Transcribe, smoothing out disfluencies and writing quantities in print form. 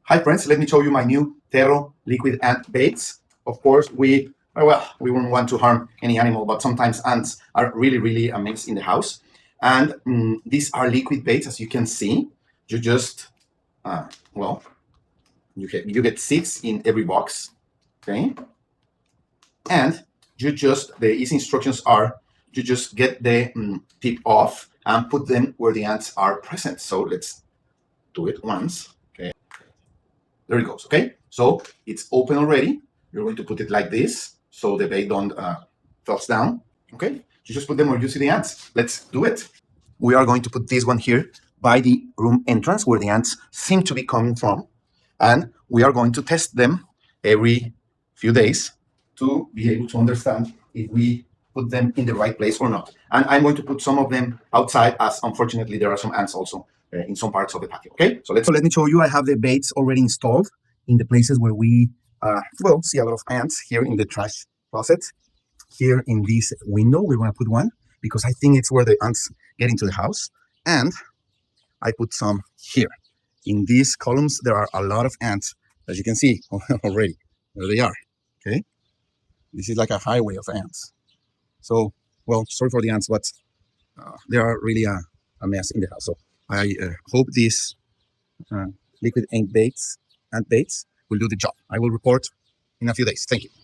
Hi friends, let me show you my new Terro liquid ant baits. Of course, we wouldn't want to harm any animal, but sometimes ants are really a mess in the house. And these are liquid baits, as you can see. You just, you get 6 in every box, okay? And the easy instructions are, you just get the tip off and put them where the ants are present. So let's do it once. There it goes, okay? So it's open already. You're going to put it like this so the bait don't falls down, okay? You just put them where you see the ants. Let's do it. We are going to put this one here by the room entrance where the ants seem to be coming from. And we are going to test them every few days to be able to understand if we put them in the right place or not. And I'm going to put some of them outside, as unfortunately there are some ants also in some parts of the patio. Okay, so let me show you. I have the baits already installed in the places where we see a lot of ants. Here in the trash closet, here in this window, we're going to put one because I think it's where the ants get into the house. And I put some here. In these columns, there are a lot of ants, as you can see already. There they are. Okay, this is like a highway of ants. So, well, sorry for the ants, but they are really a mess in the house. So I hope these liquid ant baits will do the job. I will report in a few days. Thank you.